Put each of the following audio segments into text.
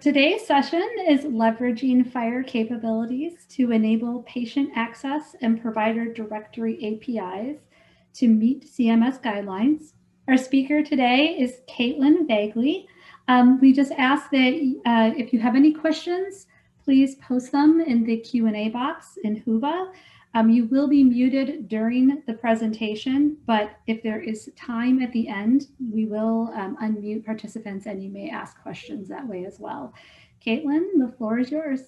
Today's session is leveraging FHIR capabilities to enable patient access and provider directory APIs to meet CMS guidelines. Our speaker today is Caitlin Voegele. We just ask that if you have any questions, please post them in the Q&A box in Whova. You will be muted during the presentation, but if there is time at the end, we will unmute participants and you may ask questions that way as well. Caitlin, the floor is yours.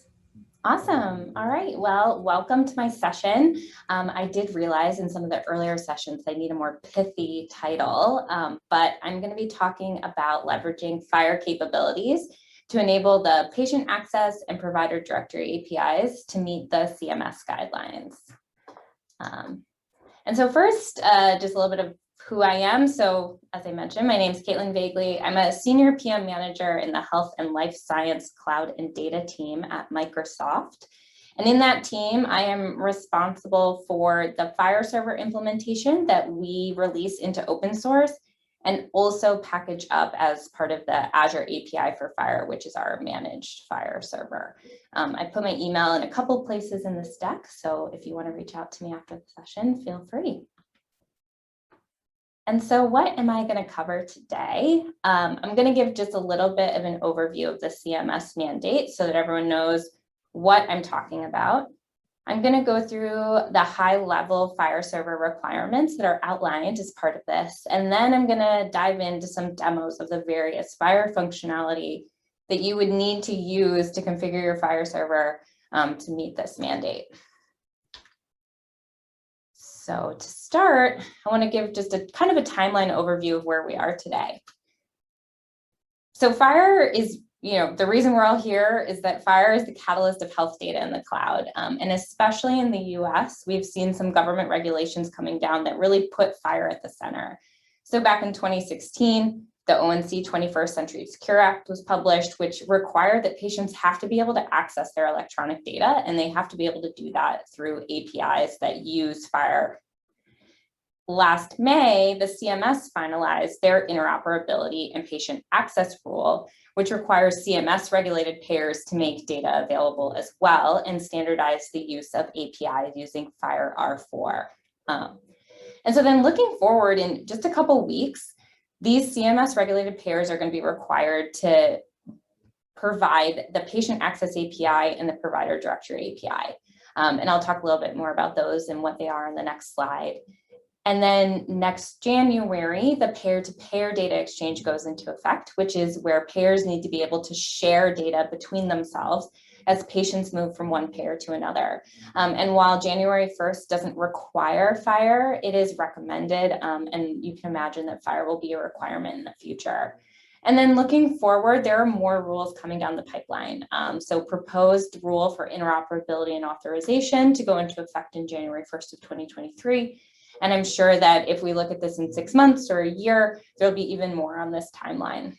Awesome. All right. Well, welcome to my session. I did realize in some of the earlier sessions I need a more pithy title, but I'm going to be talking about leveraging FHIR capabilities to enable the patient access and provider directory APIs to meet the CMS guidelines. And so first, just a little bit of who I am. So as I mentioned, my name is Caitlin Voegele. I'm a senior PM manager in the Health and Life Science Cloud and Data team at Microsoft. And in that team, I am responsible for the FHIR server implementation that we release into open source and also package up as part of the Azure API for FHIR, which is our managed FHIR server. I put my email in a couple places in this deck, so if you want to reach out to me after the session, feel free. And so what am I going to cover today? I'm going to give just a little bit of an overview of the CMS mandate so that everyone knows what I'm talking about. I'm going to go through the high-level FHIR server requirements that are outlined as part of this, and then I'm going to dive into some demos of the various FHIR functionality that you would need to use to configure your FHIR server to meet this mandate. So to start, I want to give just a kind of a timeline overview of where we are today. So FHIR is, the reason we're all here is that FHIR is the catalyst of health data in the cloud. And especially in the US, we've seen some government regulations coming down that really put FHIR at the center. So back in 2016, the ONC 21st Century Secure Act was published, which required that patients have to be able to access their electronic data, and they have to be able to do that through APIs that use FHIR. Last May, the CMS finalized their interoperability and patient access rule, which requires CMS regulated payers to make data available as well and standardize the use of APIs using FHIR R4. And so then looking forward in just a couple weeks, these CMS regulated payers are going to be required to provide the patient access API and the provider directory API. And I'll talk a little bit more about those and what they are in the next slide. And then next January, the payer-to-payer data exchange goes into effect, which is where payers need to be able to share data between themselves as patients move from one payer to another. And while January 1st doesn't require FHIR, it is recommended, and you can imagine that FHIR will be a requirement in the future. And then looking forward, there are more rules coming down the pipeline. So proposed rule for interoperability and authorization to go into effect in January 1st of 2023. And I'm sure that if we look at this in 6 months or a year, there'll be even more on this timeline.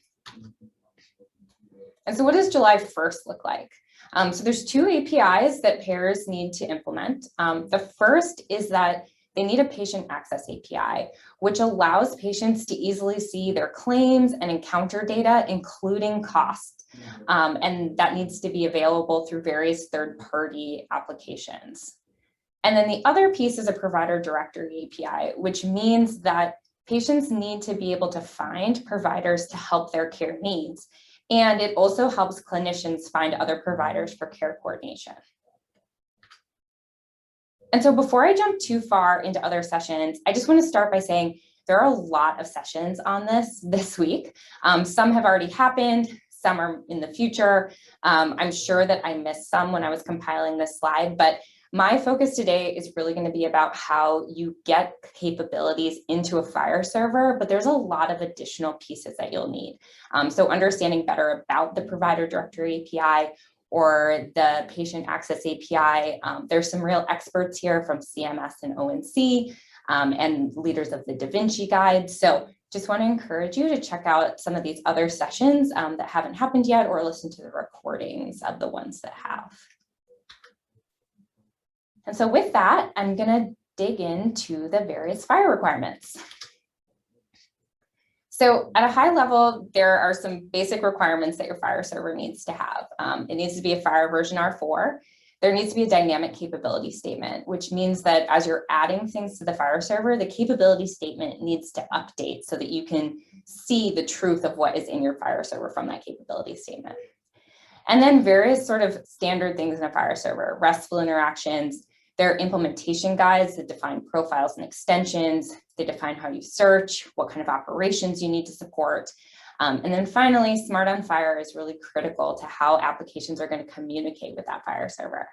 And so what does July 1st look like? So there's two APIs that payers need to implement. The first is that they need a patient access API, which allows patients to easily see their claims and encounter data, including cost. And that needs to be available through various third-party applications. And then the other piece is a provider directory API, which means that patients need to be able to find providers to help their care needs. And it also helps clinicians find other providers for care coordination. And so before I jump too far into other sessions, I just want to start by saying there are a lot of sessions on this week. Some have already happened, some are in the future. I'm sure that I missed some when I was compiling this slide, but my focus today is really going to be about how you get capabilities into a FHIR server, but there's a lot of additional pieces that you'll need. So understanding better about the provider directory API or the patient access API. There's some real experts here from CMS and ONC and leaders of the Da Vinci Guide. So just want to encourage you to check out some of these other sessions that haven't happened yet or listen to the recordings of the ones that have. And so with that, I'm going to dig into the various FHIR requirements. So at a high level, there are some basic requirements that your FHIR server needs to have. It needs to be a FHIR version R4. There needs to be a dynamic capability statement, which means that as you're adding things to the FHIR server, the capability statement needs to update so that you can see the truth of what is in your FHIR server from that capability statement. And then various sort of standard things in a FHIR server, RESTful interactions. There are implementation guides that define profiles and extensions. They define how you search, what kind of operations you need to support. And then finally, Smart on FHIR is really critical to how applications are going to communicate with that FHIR server.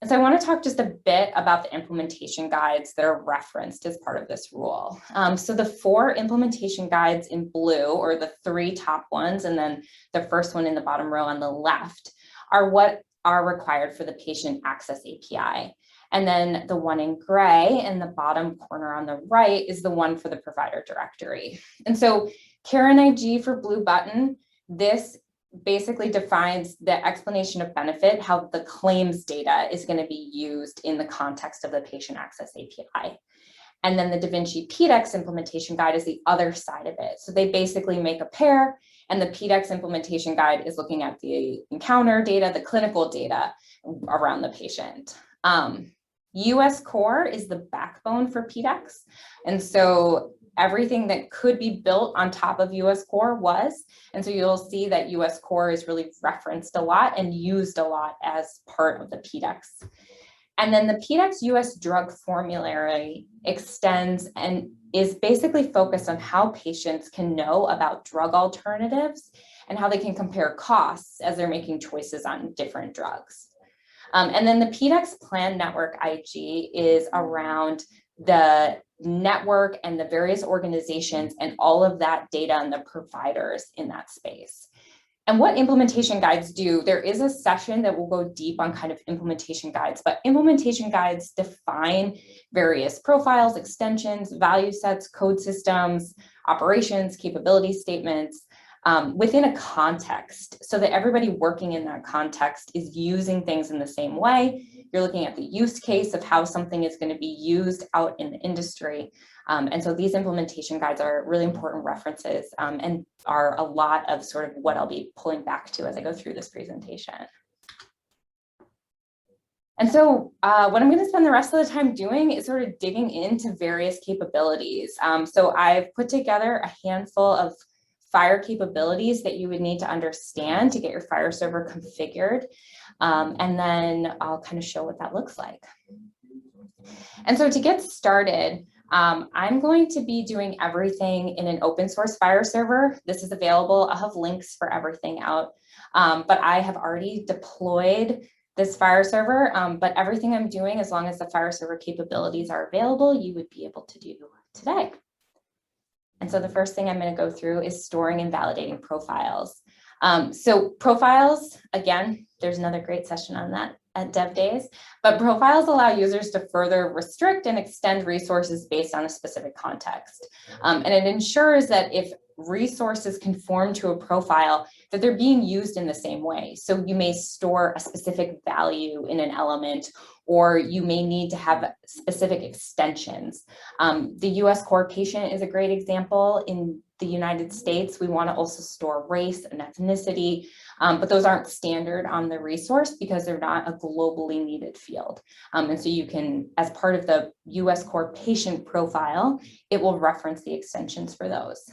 And so I want to talk just a bit about the implementation guides that are referenced as part of this rule. So the 4 implementation guides in blue, or the 3 top ones, and then the first one in the bottom row on the left, are what are required for the patient access API. And then the one in gray in the bottom corner on the right is the one for the provider directory. And so Karen IG for blue button, this basically defines the explanation of benefit, how the claims data is going to be used in the context of the patient access API. And then the DaVinci PDEX implementation guide is the other side of it. So they basically make a pair, and the PDEX implementation guide is looking at the encounter data, the clinical data around the patient. US Core is the backbone for PDEX. And so everything that could be built on top of US Core was. And so you'll see that US Core is really referenced a lot and used a lot as part of the PDEX. And then the PDEX US drug formulary extends and is basically focused on how patients can know about drug alternatives and how they can compare costs as they're making choices on different drugs. And then the PDEX Plan Network IG is around the network and the various organizations and all of that data and the providers in that space. And what implementation guides do, there is a session that will go deep on kind of implementation guides, but implementation guides define various profiles, extensions, value sets, code systems, operations, capability statements, within a context so that everybody working in that context is using things in the same way. You're looking at the use case of how something is going to be used out in the industry. And so these implementation guides are really important references and are a lot of sort of what I'll be pulling back to as I go through this presentation. And so what I'm going to spend the rest of the time doing is sort of digging into various capabilities. So I've put together a handful of FHIR capabilities that you would need to understand to get your FHIR server configured. And then I'll kind of show what that looks like. And so to get started, I'm going to be doing everything in an open source FHIR server. This is available. I'll have links for everything out. But I have already deployed this FHIR server, but everything I'm doing, as long as the FHIR server capabilities are available, you would be able to do today. And so the first thing I'm going to go through is storing and validating profiles. So profiles, again, there's another great session on that at Dev Days, but profiles allow users to further restrict and extend resources based on a specific context. And it ensures that if resources conform to a profile, that they're being used in the same way. So you may store a specific value in an element, or you may need to have specific extensions. The US Core patient is a great example. In the United States, we want to also store race and ethnicity, but those aren't standard on the resource because they're not a globally needed field. And so you can, as part of the US Core patient profile, it will reference the extensions for those.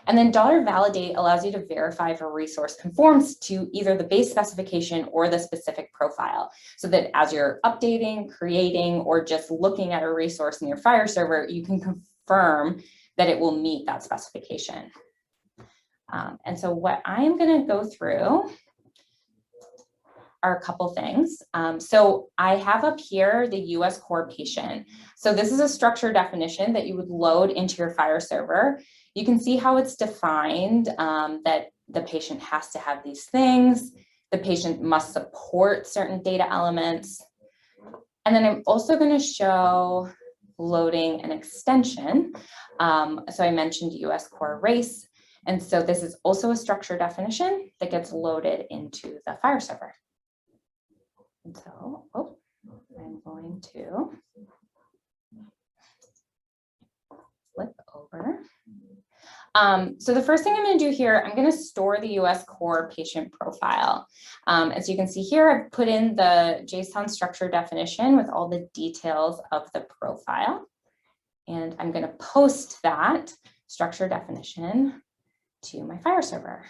And then $validate allows you to verify if a resource conforms to either the base specification or the specific profile, so that as you're updating, creating, or just looking at a resource in your FHIR server, you can confirm that it will meet that specification. And so what I'm going to go through are a couple things. So I have up here the US Core patient. So this is a structure definition that you would load into your FHIR server. You can see how it's defined, that the patient has to have these things. The patient must support certain data elements. And then I'm also going to show loading an extension. So I mentioned US Core race. And so this is also a structure definition that gets loaded into the FHIR server. And so, I'm going to flip over. So the first thing I'm going to do here, I'm going to store the US core patient profile. As you can see here, I've put in the JSON structure definition with all the details of the profile. And I'm going to post that structure definition to my FHIR server.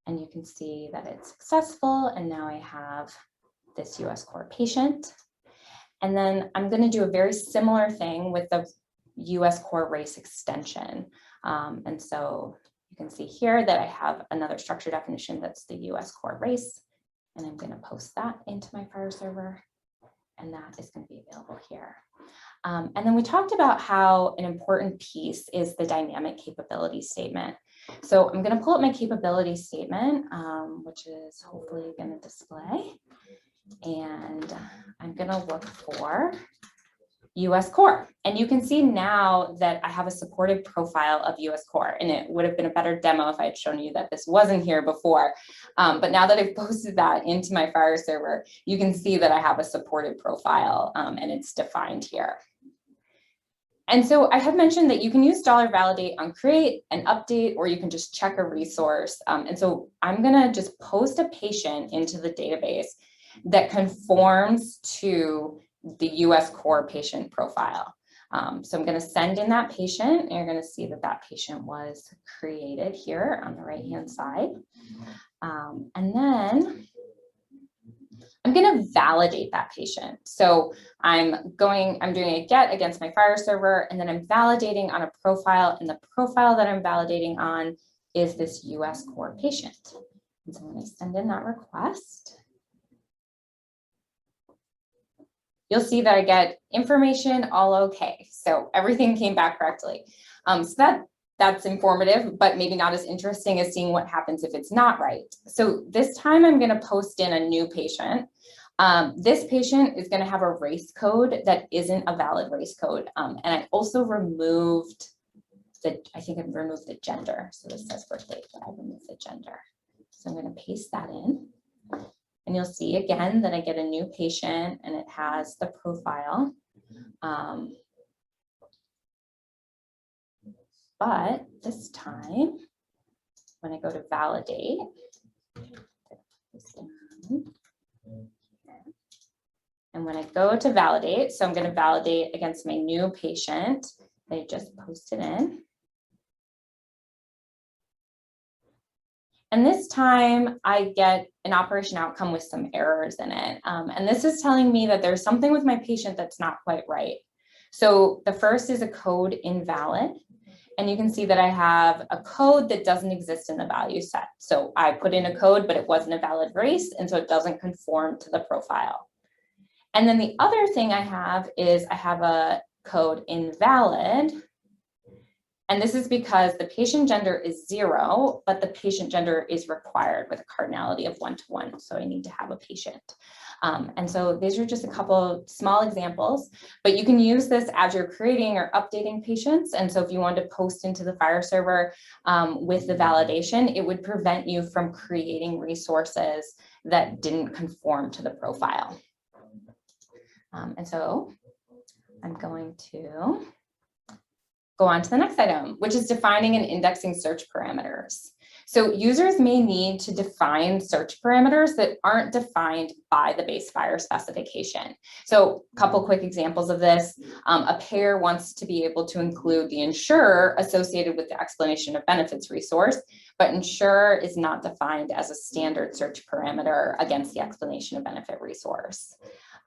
And you can see that it's successful. And now I have this US core patient. And then I'm going to do a very similar thing with the US core race extension. And so you can see here that I have another structure definition that's the US core race. And I'm going to post that into my FHIR server. And that is going to be available here. And then we talked about how an important piece is the dynamic capability statement. So I'm going to pull up my capability statement, which is hopefully going to display. And I'm going to look for US core. And you can see now that I have a supported profile of US core, and it would have been a better demo if I had shown you that this wasn't here before. But now that I've posted that into my FHIR server, you can see that I have a supported profile and it's defined here. And so I had mentioned that you can use $validate on create and update, or you can just check a resource. And so I'm gonna just post a patient into the database that conforms to the US core patient profile. So I'm going to send in that patient, and you're going to see that that patient was created here on the right-hand side. And then I'm going to validate that patient. So I'm doing a get against my FHIR server, and then I'm validating on a profile, and the profile that I'm validating on is this US core patient. And so when I send in that request, you'll see that I get information all okay. So everything came back correctly. So that's informative, but maybe not as interesting as seeing what happens if it's not right. So this time I'm going to post in a new patient. This patient is going to have a race code that isn't a valid race code. And I also removed I think I've removed the gender. So this says birthday, but I removed the gender. So I'm going to paste that in. And you'll see again that I get a new patient and it has the profile. But this time, when I go to validate, and when I go to validate, so I'm going to validate against my new patient that I just posted in. And this time I get an operation outcome with some errors in it. And this is telling me that there's something with my patient that's not quite right. So the first is a code invalid. And you can see that I have a code that doesn't exist in the value set. So I put in a code, but it wasn't a valid race. And so it doesn't conform to the profile. And then the other thing I have is I have a code invalid. And this is because the patient gender is 0, but the patient gender is required with a cardinality of 1-to-1. So I need to have a patient. And so these are just a couple small examples, but you can use this as you're creating or updating patients. And so if you wanted to post into the FHIR server with the validation, it would prevent you from creating resources that didn't conform to the profile. And so I'm going to go on to the next item, which is defining and indexing search parameters. So users may need to define search parameters that aren't defined by the base FHIR specification. So a couple quick examples of this. A payer wants to be able to include the insurer associated with the explanation of benefits resource, but insurer is not defined as a standard search parameter against the explanation of benefit resource.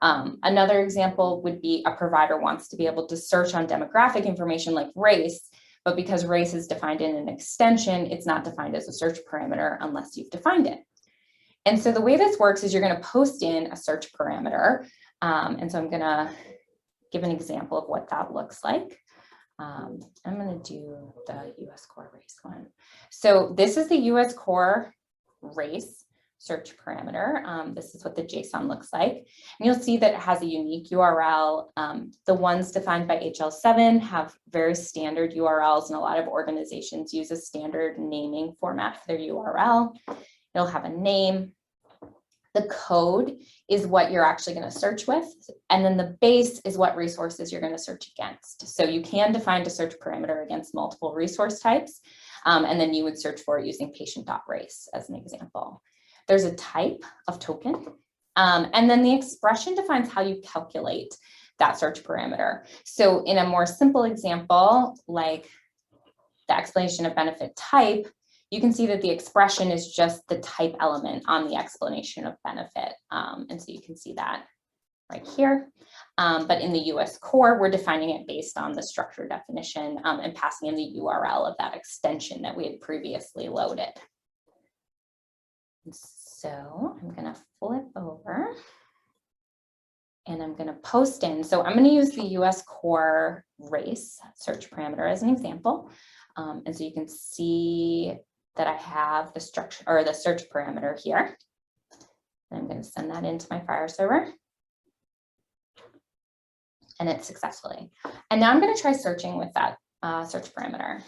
Another example would be a provider wants to be able to search on demographic information like race, but because race is defined in an extension, it's not defined as a search parameter unless you've defined it. And so the way this works is you're going to post in a search parameter. And so I'm going to give an example of what that looks like. I'm going to do the US core race one. So this is the US core race search parameter. This is what the JSON looks like. And you'll see that it has a unique URL. The ones defined by HL7 have very standard URLs, and a lot of organizations use a standard naming format for their URL. It'll have a name, The code is what you're actually going to search with, and then the base is what resources you're going to search against. So you can define a search parameter against multiple resource types, and then you would search for it using patient.race as an example. There's a type of token, and then the expression defines how you calculate that search parameter. So in a more simple example, like the explanation of benefit type, you can see that the expression is just the type element on the explanation of benefit. And so you can see that right here. But in the US core, we're defining it based on the structure definition and passing in the URL of that extension that we had previously loaded. And so I'm gonna flip over and I'm gonna post in. So I'm gonna use the US core race search parameter as an example. And so you can see that I have the structure or the search parameter here. And I'm going to send that into my FHIR server. And it's successfully. And now I'm going to try searching with that search parameter.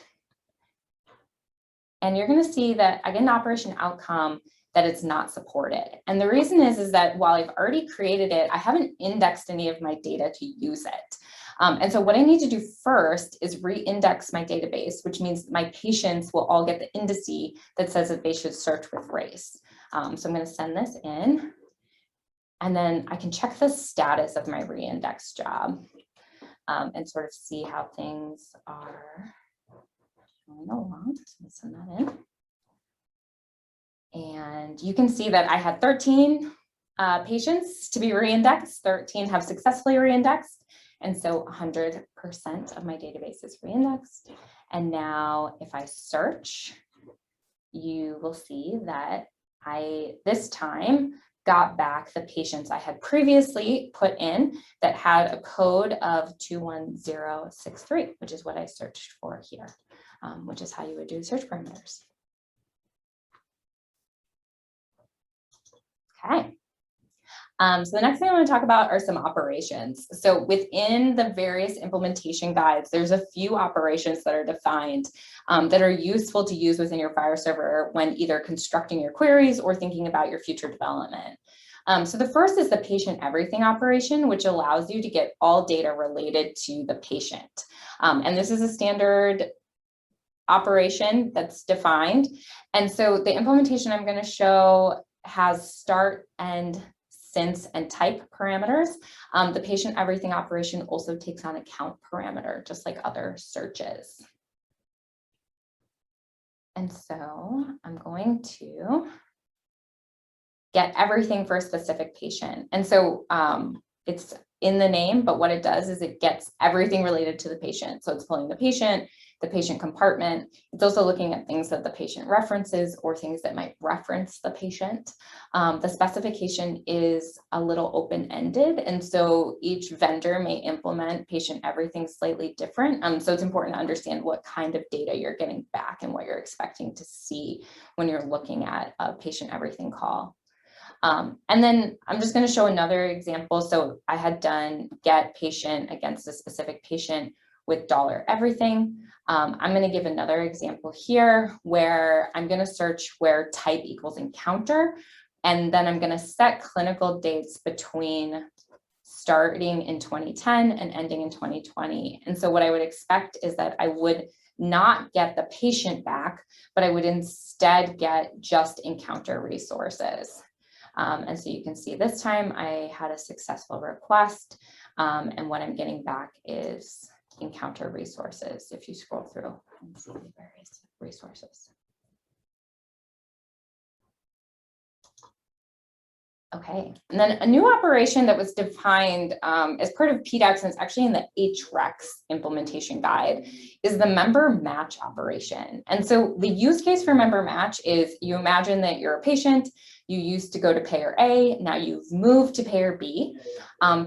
And you're going to see that I get an operation outcome that it's not supported. And the reason is that while I've already created it, I haven't indexed any of my data to use it. And so what I need to do first is re-index my database, which means my patients will all get the indice that says that they should search with race. So I'm going to send this in, and then I can check the status of my re-index job and sort of see how things are going along. So I'm going to send that in. And you can see that I had 13 patients to be re-indexed. 13 have successfully re-indexed. And so 100% of my database is re-indexed. And now if I search, you will see that I, this time, got back the patients I had previously put in that had a code of 21063, which is what I searched for here, which is how you would do search parameters. Okay. So the next thing I want to talk about are some operations. So within the various implementation guides, there's a few operations that are defined that are useful to use within your FHIR server when either constructing your queries or thinking about your future development. So the first is the patient everything operation, which allows you to get all data related to the patient. And this is a standard operation that's defined. And so the implementation I'm going to show has start, end, since, and type parameters. The patient everything operation also takes on a count parameter, just like other searches. And so I'm going to get everything for a specific patient. And so it's in the name, but what it does is it gets everything related to the patient. So it's pulling the patient compartment. It's also looking at things that the patient references or things that might reference the patient. The specification is a little open-ended, and so each vendor may implement patient everything slightly different. So it's important to understand what kind of data you're getting back and what you're expecting to see when you're looking at a patient everything call. And then I'm just going to show another example. So I had done get patient against a specific patient with $everything. I'm going to give another example here where I'm going to search where type equals encounter, and then I'm going to set clinical dates between starting in 2010 and ending in 2020. And so what I would expect is that I would not get the patient back, but I would instead get just encounter resources. And so you can see this time I had a successful request, and what I'm getting back is encounter resources if you scroll through and see the various resources. Okay, and then a new operation that was defined as part of PDAX, and it's actually in the HREX implementation guide, is the member match operation. And so the use case for member match is you imagine that you're a patient, you used to go to payer A, now you've moved to payer B.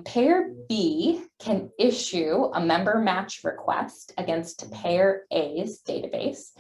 Payer B can issue a member match request against payer A's database.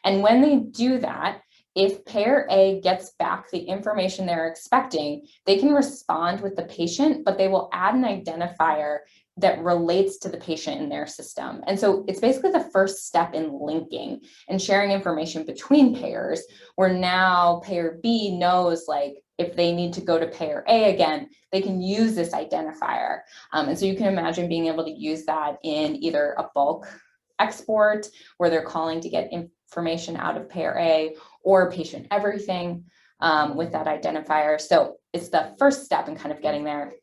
And when they do that, if payer A gets back the information they're expecting, they can respond with the patient, but they will add an identifier that relates to the patient in their system. And so it's basically the first step in linking and sharing information between payers, where now payer B knows, like, if they need to go to payer A again, they can use this identifier. And so you can imagine being able to use that in either a bulk export where they're calling to get information out of payer A, or patient everything with that identifier. So it's the first step in kind of getting there.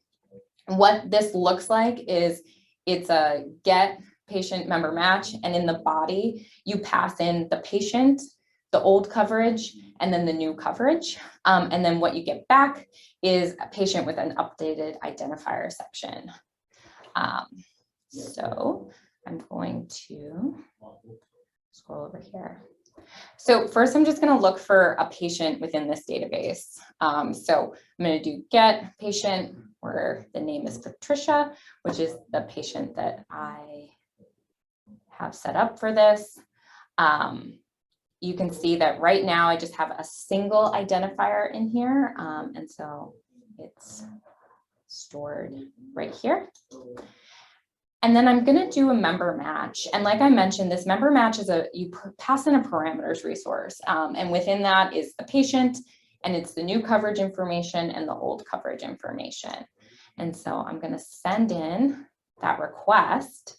And what this looks like is it's a get patient member match, and in the body, you pass in the patient, the old coverage, and then the new coverage. And then what you get back is a patient with an updated identifier section. So I'm going to scroll over here. So first, I'm just going to look for a patient within this database. So I'm going to do get patient, where the name is Patricia, which is the patient that I have set up for this. You can see that right now I just have a single identifier in here. And so it's stored right here. And then I'm going to do a member match. And like I mentioned, this member match is you pass in a parameters resource. And within that is the patient, and it's the new coverage information and the old coverage information. And so I'm going to send in that request.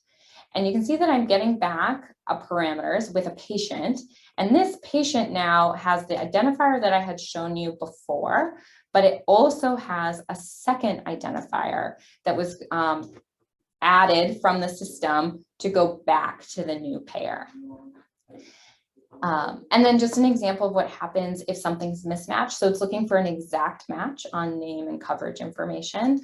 And you can see that I'm getting back a parameters with a patient. And this patient now has the identifier that I had shown you before, but it also has a second identifier that was added from the system to go back to the new payer. And then just an example of what happens if something's mismatched. So it's looking for an exact match on name and coverage information.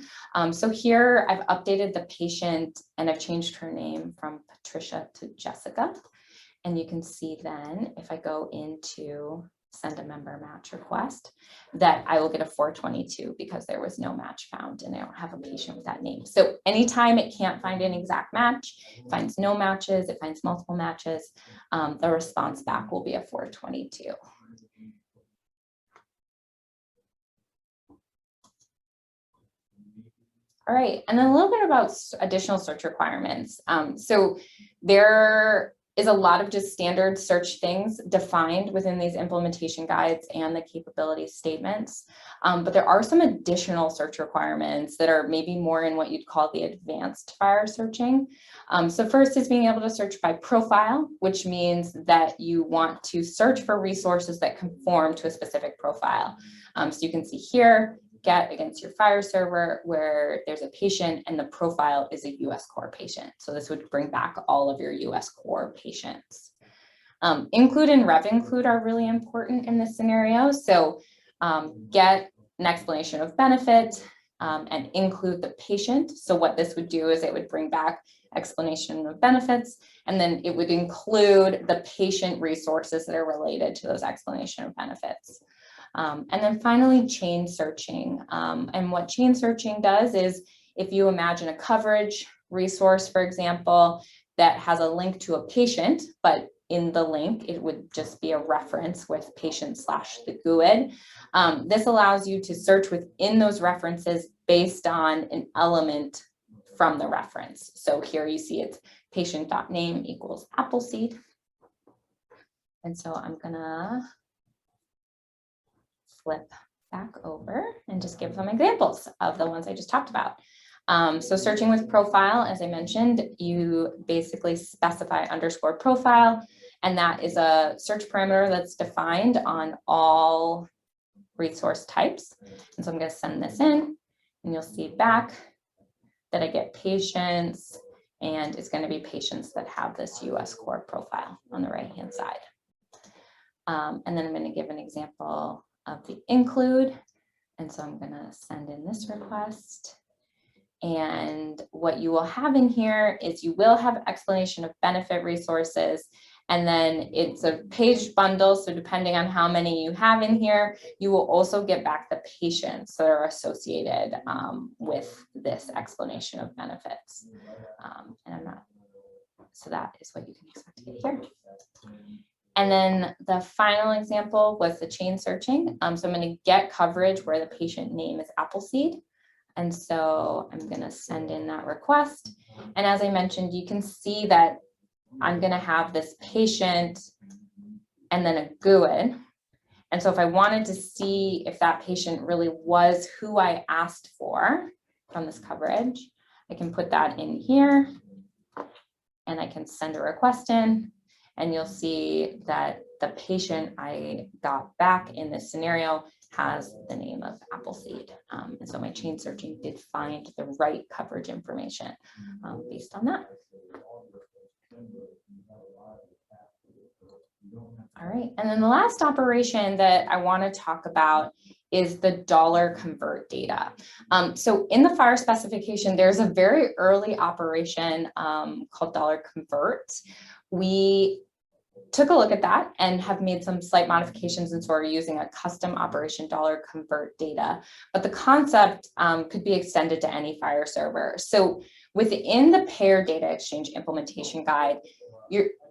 So here I've updated the patient and I've changed her name from Patricia to Jessica. And you can see then if I go into send a member match request, that I will get a 422 because there was no match found and I don't have a patient with that name. So anytime it can't find an exact match, it finds no matches, it finds multiple matches, the response back will be a 422. All right, and then a little bit about additional search requirements. So there is a lot of just standard search things defined within these implementation guides and the capability statements. But there are some additional search requirements that are maybe more in what you'd call the advanced FHIR searching. So first is being able to search by profile, which means that you want to search for resources that conform to a specific profile. So you can see here, get against your FHIR server where there's a patient and the profile is a US core patient. So this would bring back all of your US core patients. Include and rev include are really important in this scenario. So get an explanation of benefit and include the patient. So what this would do is it would bring back explanation of benefits, and then it would include the patient resources that are related to those explanation of benefits. And then finally, chain searching. And what chain searching does is if you imagine a coverage resource, for example, that has a link to a patient, but in the link, it would just be a reference with patient / the GUID. This allows you to search within those references based on an element from the reference. So here you see it's patient.name equals Appleseed. And so I'm gonna flip back over and just give some examples of the ones I just talked about. So searching with profile, as I mentioned, you basically specify _profile, and that is a search parameter that's defined on all resource types. And so I'm going to send this in, and you'll see back that I get patients, and it's going to be patients that have this US core profile on the right-hand side. And then I'm going to give an example of the include. And so I'm going to send in this request. And what you will have in here is you will have explanation of benefit resources. And then it's a page bundle. So depending on how many you have in here, you will also get back the patients that are associated with this explanation of benefits. So that is what you can expect to get here. And then the final example was the chain searching. So I'm going to get coverage where the patient name is Appleseed. And so I'm going to send in that request. And as I mentioned, you can see that I'm going to have this patient and then a GUID. And so if I wanted to see if that patient really was who I asked for from this coverage, I can put that in here and I can send a request in, and you'll see that the patient I got back in this scenario has the name of Appleseed. And so my chain searching did find the right coverage information based on that. All right, and then the last operation that I want to talk about is the dollar convert data. So in the FHIR specification, there's a very early operation called dollar convert. We took a look at that and have made some slight modifications, and so we're using a custom operation dollar convert data. But the concept could be extended to any FHIR server. So within the Payor data exchange implementation guide,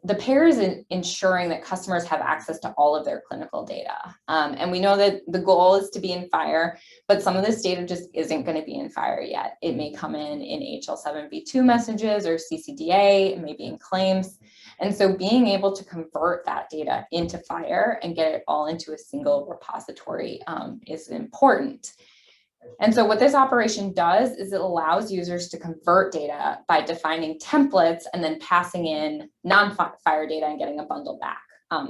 the Payor is ensuring that customers have access to all of their clinical data. And we know that the goal is to be in FHIR, but some of this data just isn't going to be in FHIR yet. It may come in HL7v2 messages or CCDA, it may be in claims. And so being able to convert that data into FHIR and get it all into a single repository is important. And so what this operation does is it allows users to convert data by defining templates and then passing in non-FHIR data and getting a bundle back.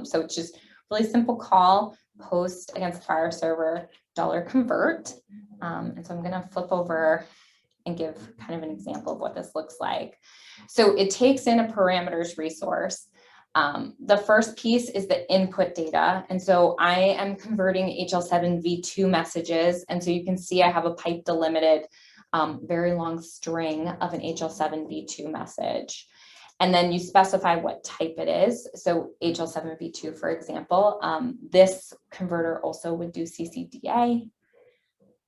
So it's just really simple call, post against FHIR server, dollar convert. And so I'm going to flip over and give kind of an example of what this looks like. So it takes in a parameters resource. The first piece is the input data. And so I am converting HL7v2 messages. And so you can see I have a pipe delimited, very long string of an HL7v2 message. And then you specify what type it is. So HL7v2, for example, this converter also would do CCDA.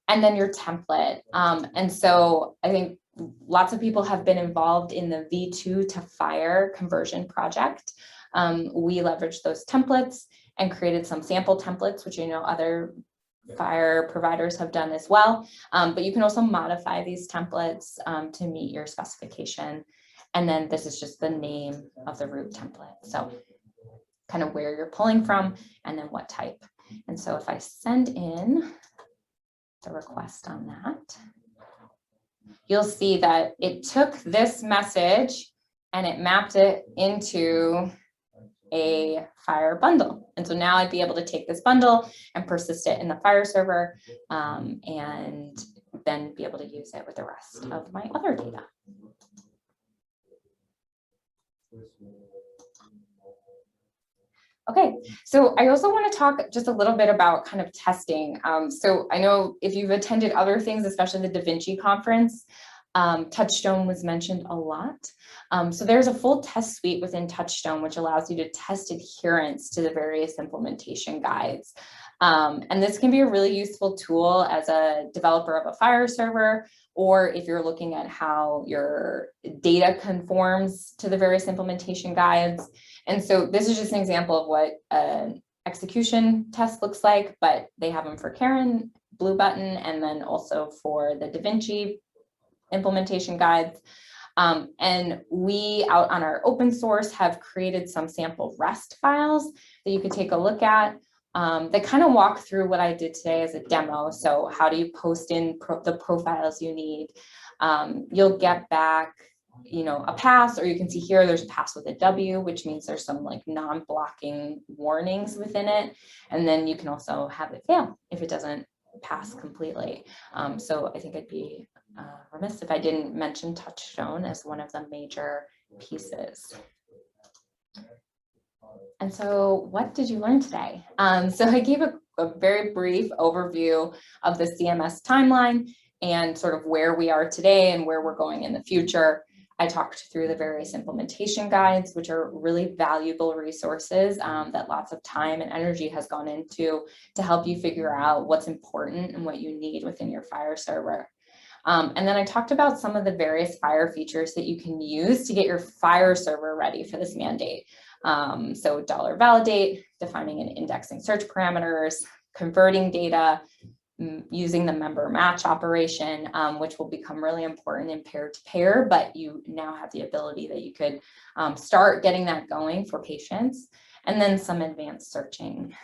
And then your template. And so I think lots of people have been involved in the V2 to FHIR conversion project. We leveraged those templates and created some sample templates, which other FHIR providers have done as well. But you can also modify these templates to meet your specification. And then this is just the name of the root template. So kind of where you're pulling from and then what type. And so if I send in the request on that, you'll see that it took this message and it mapped it into a FHIR bundle. And so now I'd be able to take this bundle and persist it in the FHIR server and then be able to use it with the rest of my other data. Okay, so I also want to talk just a little bit about kind of testing. So I know if you've attended other things, especially the Da Vinci conference, Touchstone was mentioned a lot. So there's a full test suite within Touchstone, which allows you to test adherence to the various implementation guides. And this can be a really useful tool as a developer of a FHIR server, or if you're looking at how your data conforms to the various implementation guides. And so this is just an example of what an execution test looks like, but they have them for Karen, Blue Button, and then also for the Da Vinci implementation guides. And we out on our open source have created some sample REST files that you could take a look at. They kind of walk through what I did today as a demo. So how do you post in the profiles you need? You'll get back a pass, or you can see here there's a pass with a W, which means there's some like non-blocking warnings within it. And then you can also have it fail if it doesn't pass completely. So I think I'd be remiss if I didn't mention Touchstone as one of the major pieces. And so what did you learn today? So I gave a very brief overview of the CMS timeline and sort of where we are today and where we're going in the future. I talked through the various implementation guides, which are really valuable resources that lots of time and energy has gone into to help you figure out what's important and what you need within your FHIR server. And then I talked about some of the various FHIR features that you can use to get your FHIR server ready for this mandate. So $validate, defining and indexing search parameters, converting data, using the member match operation, which will become really important in Payor-to-Payor, but you now have the ability that you could start getting that going for patients, and then some advanced searching.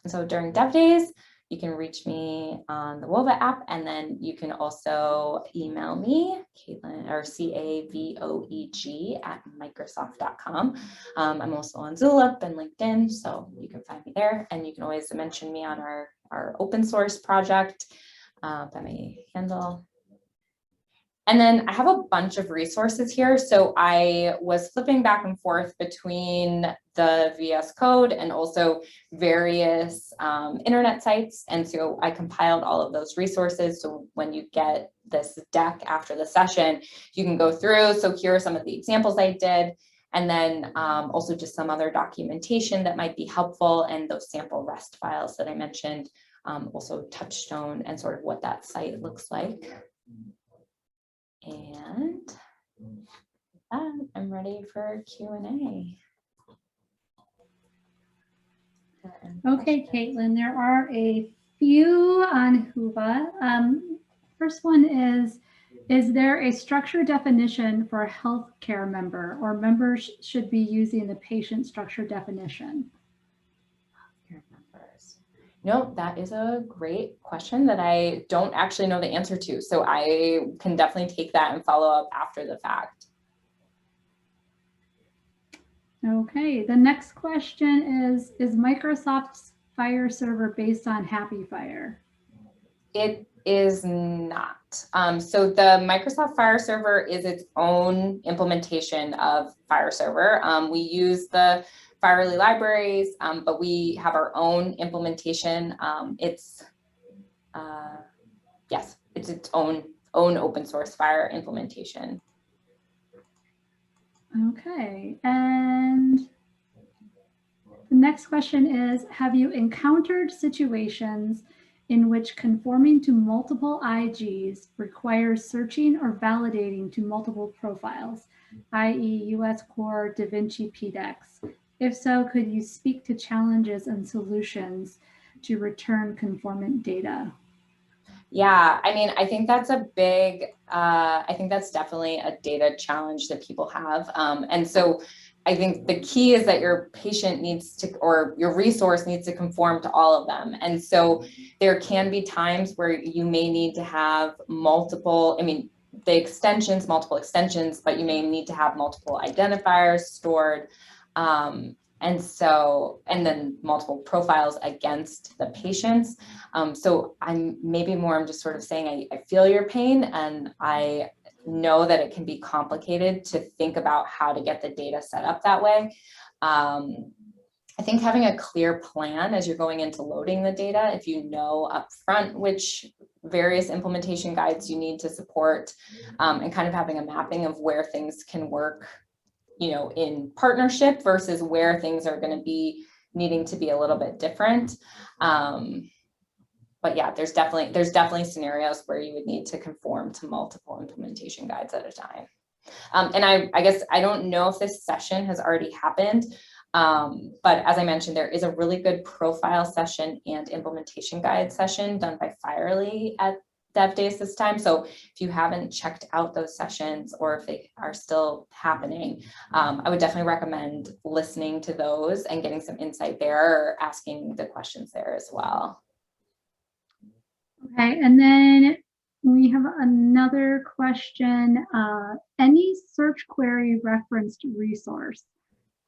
And so during dev days, you can reach me on the WOVA app, and then you can also email me, Caitlin, or CAVOEG@microsoft.com. I'm also on Zulip and LinkedIn, so you can find me there, and you can always mention me on our open source project by my handle. And then I have a bunch of resources here. So I was flipping back and forth between the VS Code and also various internet sites. And so I compiled all of those resources. So when you get this deck after the session, you can go through. So here are some of the examples I did. And then also just some other documentation that might be helpful, and those sample REST files that I mentioned, also Touchstone and sort of what that site looks like. And with that, I'm ready for Q&A. Okay, Caitlin, there are a few on Whova. First one is there a structure definition for a healthcare member, or members should be using the patient structure definition? No, that is a great question that I don't actually know the answer to. So I can definitely take that and follow up after the fact. Okay, the next question is Microsoft's FHIR server based on FHIR? It is not. So the Microsoft FHIR server is its own implementation of FHIR server. We use the FHIR libraries, but we have our own implementation. Yes, it's its own open source FHIR implementation. Okay, and the next question is, have you encountered situations in which conforming to multiple IGs requires searching or validating to multiple profiles, i.e. US Core, DaVinci PDEX? If so, could you speak to challenges and solutions to return conformant data? Yeah, I mean, I think that's a big, I think that's definitely a data challenge that people have. And so I think the key is that your patient needs to, or your resource needs to conform to all of them. And so there can be times where you may need to have multiple, I mean, the extensions, multiple extensions, but you may need to have multiple identifiers stored. And then multiple profiles against the patients. So I'm just sort of saying, I feel your pain, and I know that it can be complicated to think about how to get the data set up that way. I think having a clear plan as you're going into loading the data, if you know upfront which various implementation guides you need to support, and kind of having a mapping of where things can work, you know, in partnership versus where things are going to be needing to be a little bit different. But yeah, there's definitely scenarios where you would need to conform to multiple implementation guides at a time. And I guess I don't know if this session has already happened, but as I mentioned, there is a really good profile session and implementation guide session done by FHIR at Dev Days this time. So if you haven't checked out those sessions, or if they are still happening, I would definitely recommend listening to those and getting some insight there, or asking the questions there as well. Okay, and then we have another question. Any search query referenced resource?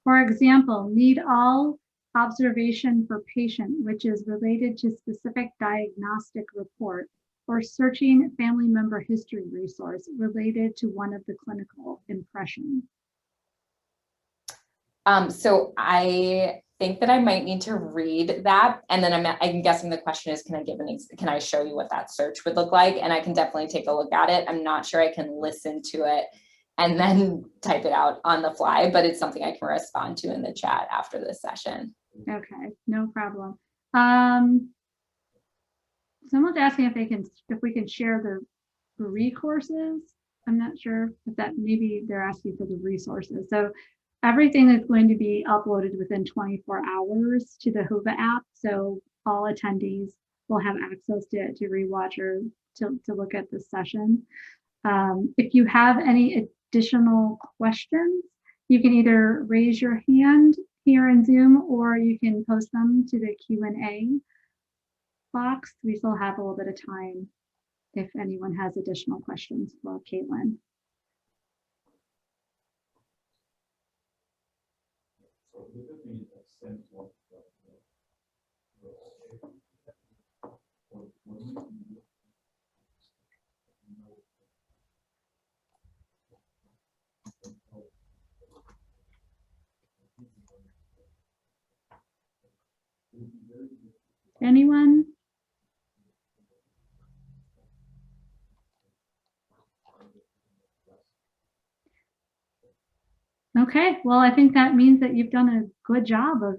For example, need all observation for patient, which is related to specific diagnostic report, or searching family member history resource related to one of the clinical impressions? So I think that I might need to read that, and then I'm guessing the question is, can I show you what that search would look like? And I can definitely take a look at it. I'm not sure I can listen to it and then type it out on the fly, but it's something I can respond to in the chat after this session. Okay, no problem. Someone's asking if we can share the recourses. I'm not sure if that, maybe they're asking for the resources. So everything is going to be uploaded within 24 hours to the Whova app. So all attendees will have access to rewatch or to look at this session. If you have any additional questions, you can either raise your hand here here in Zoom, or you can post them to the Q&A box. We still have a little bit of time if anyone has additional questions for Caitlin. Anyone? Okay, well, I think that means that you've done a good job of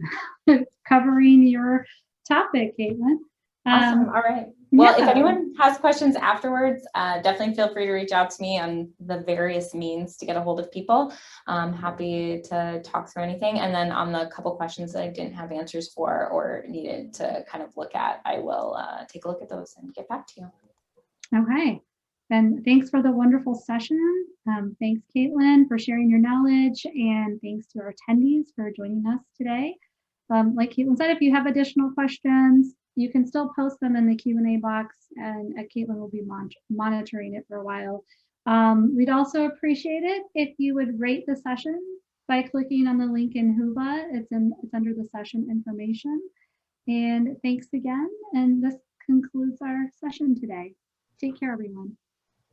covering your topic, Caitlin. Awesome. All right. Well, yeah. If anyone has questions afterwards, definitely feel free to reach out to me on the various means to get a hold of people. I'm happy to talk through anything. And then on the couple questions that I didn't have answers for or needed to kind of look at, I will take a look at those and get back to you. Okay. Then thanks for the wonderful session. Thanks, Caitlin, for sharing your knowledge, and thanks to our attendees for joining us today. Like Caitlin said, if you have additional questions, you can still post them in the Q&A box, and Caitlin will be monitoring it for a while. We'd also appreciate it if you would rate the session by clicking on the link in Whova. It's under the session information. And thanks again. And this concludes our session today. Take care, everyone.